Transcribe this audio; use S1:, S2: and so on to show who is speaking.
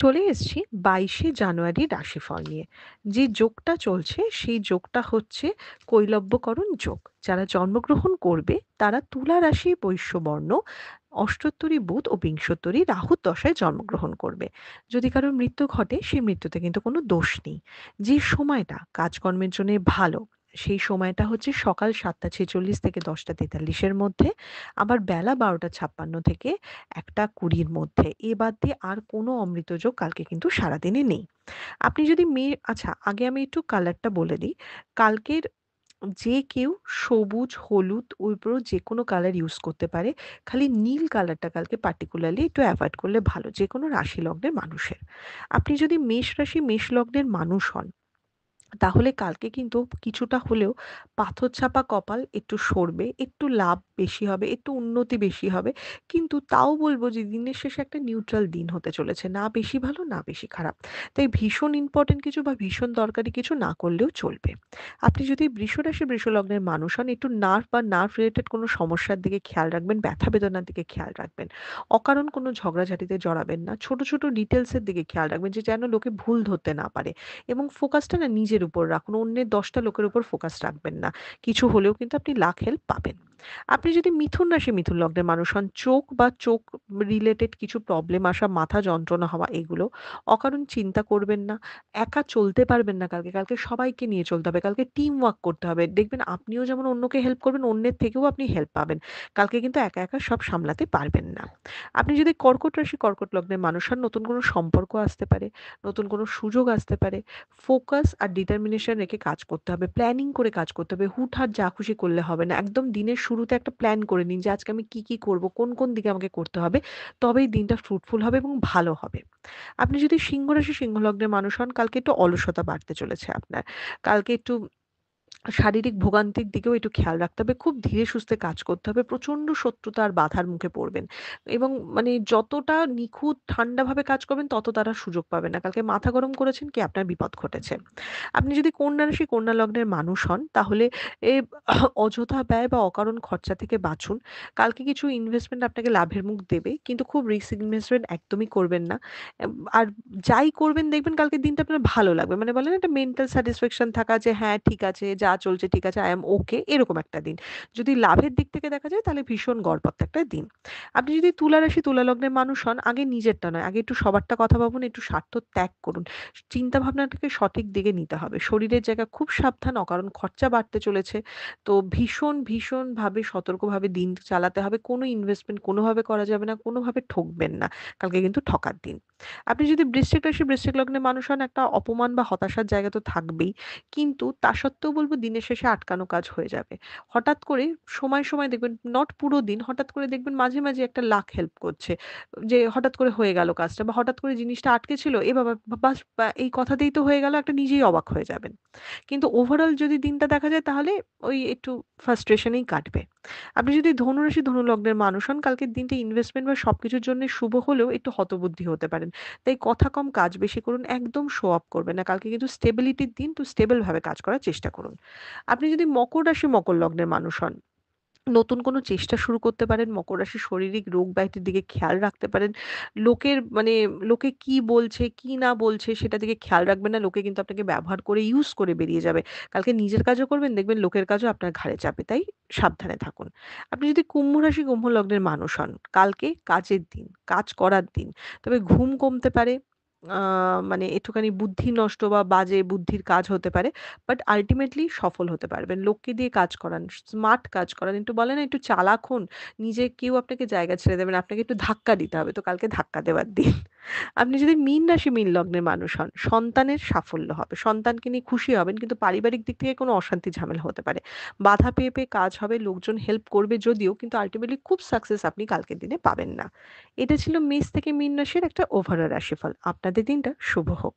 S1: চলে এসেছি ২২শে জানুয়ারির রাশিফল নিয়ে। যে যোগটা চলছে সেই যোগটা হচ্ছে কৈলব্যকরণ যোগ। যারা জন্মগ্রহণ করবে তারা তুলা রাশি বৈশ্যবর্ণ, অষ্টোত্তরী বুধ ও বিংশোত্তরী রাহুর দশায় জন্মগ্রহণ করবে। যদি কারোর মৃত্যু ঘটে সেই মৃত্যুতে কিন্তু কোনো দোষ নেই। যে সময়টা কাজকর্মের জন্যে ভালো, সেই সময়টা হচ্ছে সকাল ৭টা ৪৬ থেকে ১০টা ৪৩-এর মধ্যে, আবার বেলা ১২টা ৫৬ থেকে ১টা ২০-এর মধ্যে। এ বাদ দিয়ে আর কোনো অমৃতযোগ কালকে কিন্তু সারাদিনে নেই। আপনি যদি আচ্ছা, আগে আমি একটু কালারটা বলে দিই। কালকের যে কেউ সবুজ, হলুদ ওইগুলো যেকোনো কালার ইউজ করতে পারে। খালি নীল কালারটা কালকে পার্টিকুলারলি একটু এভয়েড করলে ভালো, যেকোনো রাশি লগ্নের মানুষের। আপনি যদি মেষ রাশি, মেষ লগ্নের মানুষ হন, তাহলে কালকে কিন্তু কিছুটা হলেও পাথর চাপা কপাল একটু সরবে, একটু লাভ বেশি হবে, একটু উন্নতি বেশি হবে। কিন্তু তাও বলব যে দিনের শেষে একটা নিউট্রাল দিন হতে চলেছে। না বেশি ভালো, না বেশি খারাপ। তাই ভীষণ ইম্পোর্টেন্ট কিছু বা ভীষণ দরকারি কিছু না করলেও চলবে। আপনি যদি বৃষ রাশি, বৃষ লগ্নের মানুষ হন, একটু নার্ভ বা নার্ভ রিলেটেড কোনো সমস্যার দিকে খেয়াল রাখবেন, ব্যথা বেদনার দিকে খেয়াল রাখবেন। অকারণ কোনো ঝগড়াঝাটিতে জড়াবেন না। ছোট, ছোট ডিটেইলস এর দিকে খেয়াল রাখবেন যে যেন লোকে ভুল ধরতে না পারে। এবং ফোকাসটা না নিজের উপর রাখুন। অন্যের ১০ টা লোকের উপর ফোকাস রাখবেন না। কিছু হলেও কিন্তু আপনি লাক হেল্প পাবেন। আপনি যদি মিথুন রাশি, মিথুন লগ্নের মানুষ হন, চোখ বা চোখ রিলেটেড কিছু প্রবলেম আসা, মাথা যন্ত্রণা হওয়া, এগুলো অকারণ চিন্তা করবেন না। একা চলতে পারবেন না কালকে। কালকে সবাইকে নিয়ে চলতে হবে। কালকে টিম ওয়ার্ক করতে হবে। দেখবেন আপনিও যেমন অন্যকে হেল্প করবেন, অন্যের থেকেও আপনি হেল্প পাবেন। কালকে কিন্তু একা, একা সব সামলাতে পারবেন না। আপনি যদি কর্কট রাশি, কর্কট লগ্নের মানুষ হন, নতুন কোনো সম্পর্ক আসতে পারে, নতুন কোনো সুযোগ আসতে পারে। ফোকাস আর ডিটারমিনেশন রেখে কাজ করতে হবে। প্ল্যানিং করে কাজ করতে হবে। হুটহাট যা খুশি করলে হবে না। একদম দিনের শুরুতে একটা প্ল্যান করে নিন যে আজকে আমি কি, কি করব, কোন, কোন দিকে আমাকে করতে হবে। তবেই দিনটা ফ্রুটফুল হবে এবং ভালো হবে। আপনি যদি সিংহ রাশি, সিংহ লগ্নের মানুষ হন, কালকে একটু অলসতা বাড়তে চলেছে আপনার। কালকে একটু শারীরিক ভোগান্তির দিকেও একটু খেয়াল রাখতে হবে। খুব ধীরে সুস্থে কাজ করতে হবে। প্রচন্ড শত্রুতা আর বাধার মুখে পড়বেন। এবং মানে যতটা নিখুঁত ঠান্ডাভাবে কাজ করবেন তত তারা সুযোগ পাবেন না। কালকে মাথা গরম করেছেন কি আপনার বিপদ ঘটেছে। আপনি যদি কন্যা রাশি, কন্যা লগ্নের মানুষ হন, তাহলে এ অযথা ব্যয় বা অকারণ খরচা থেকে বাঁচুন। কালকে কিছু ইনভেস্টমেন্ট আপনাকে লাভের মুখ দেবে। কিন্তু খুব রিস্ক ইনভেস্টমেন্ট একদমই করবেন না। আর যাই করবেন দেখবেন কালকের দিনটা আপনার ভালো লাগবে। মানে বলে না একটা মেন্টাল স্যাটিসফ্যাকশন থাকা যে হ্যাঁ, ঠিক আছে, যা চলছে ঠিক আছে, আই এম ওকে, এরকম একটা দিন। যদি লাভের দিক থেকে দেখা যায় তাহলে ভীষণ গড়পড়তা একটা দিন। আপনি যদি তুলা রাশি, তুলা লগ্নের মানুষ হন, আগে নিজেরটা নয়, আগে একটু সবারটা কথা ভাবুন, একটু স্বার্থ ত্যাগ করুন। চিন্তা ভাবনাটাকে সঠিক দিকে নিতে হবে। শরীরের জায়গায় খুব সাবধান, অকারণ খরচা বাড়তে চলেছে। তো ভীষণ, ভীষণভাবে সতর্কভাবে দিন চালাতে হবে। কোনো ইনভেস্টমেন্ট কোনোভাবে করা যাবে না, কোনোভাবে ঠকবেন না। কালকে কিন্তু ঠকার দিন। আপনি যদি বৃশ্চিক রাশি, বৃশ্চিক লগ্নের মানুষ হন, একটা অপমান বা হতাশার জায়গা তো থাকবেই। কিন্তু তা সত্ত্বেও বলব দিনের শেষে আটকানো কাজ হয়ে যাবে। হঠাৎ করে সময়, সময় দেখবেন নট পুরো দিন, হঠাৎ করে দেখবেন মাঝে, মাঝে একটা লাক হেল্প করছে। যে হঠাৎ করে হয়ে গেল কাজটা বা হঠাৎ করে জিনিসটা আটকে ছিল, এ বাবা! বাস এই কথাতেই তো হয়ে গেল, একটা নিজেই অবাক হয়ে যাবেন। কিন্তু ওভারঅল যদি দিনটা দেখা যায় তাহলে ওই একটু ফ্রাস্ট্রেশন এই কাটবে। আপনি যদি ধনুরাশি, ধনু লগ্নের মানুষ হন, কালকের দিনটা ইনভেস্টমেন্ট বা সবকিছুর জন্য শুভ হলেও একটু হতবুদ্ধি হতে পারেন। তাই কথা কম কাজ বেশি করুন। একদম শো অফ করবেন না। কালকে কিন্তু স্টেবিলিটির দিন, তো স্টেবল ভাবে কাজ করার চেষ্টা করুন। আপনি যদি মকর রাশি, মকর লগ্নের মানুষ হন, নতুন কোনো চেষ্টা শুরু করতে পারেন। মকর রাশির শারীরিক রোগ ব্যাধির দিকে খেয়াল রাখতে পারেন। লোকের মানে লোকে কি বলছে, কি না বলছে সেটার দিকে খেয়াল রাখবেন না। লোকে কিন্তু আপনাকে ব্যবহার করে ইউজ করে বেরিয়ে যাবে। কালকে নিজের কাজও করবেন, দেখবেন লোকের কাজও আপনার ঘাড়ে চাপে। তাই সাবধানে থাকুন। আপনি যদি কুম্ভ রাশি, কুম্ভ লগ্নের মানুষ হন, কালকে কাজের দিন, কাজ করার দিন। তবে ঘুম কমতে পারে। আ মানে একটুখানি বুদ্ধি নষ্ট বা বাজে বুদ্ধির কাজ হতে পারে। বাট আল্টিমেটলি সফল হতে পারবেন। লোককে দিয়ে কাজ করান, স্মার্ট কাজ করান। একটু বলে না একটু চালাক হন। নিজে কেউ আপনাকে জায়গা ছেড়ে দেবে না। আপনাকে একটু ধাক্কা দিতে হবে। তো কালকে ধাক্কা দেওয়ার দিন। আপনি যদি মীন রাশি, মীন লগ্নের মানুষ হন, সন্তানের সাফল্য হবে। সন্তানকে নিয়ে খুশি হবেন কিন্তু পারিবারিক দিক থেকে কোনো অশান্তি ঝামেলা হতে পারে। বাধা পেয়ে, পেয়ে কাজ হবে, লোকজন হেল্প করবে যদিও কিন্তু আল্টিমেটলি খুব সাকসেস আপনি কালকের দিনে পাবেন না। এটা ছিল মেষ থেকে মীন রাশির একটা ওভারঅল রাশিফল। আপনাদের দিনটা শুভ হোক।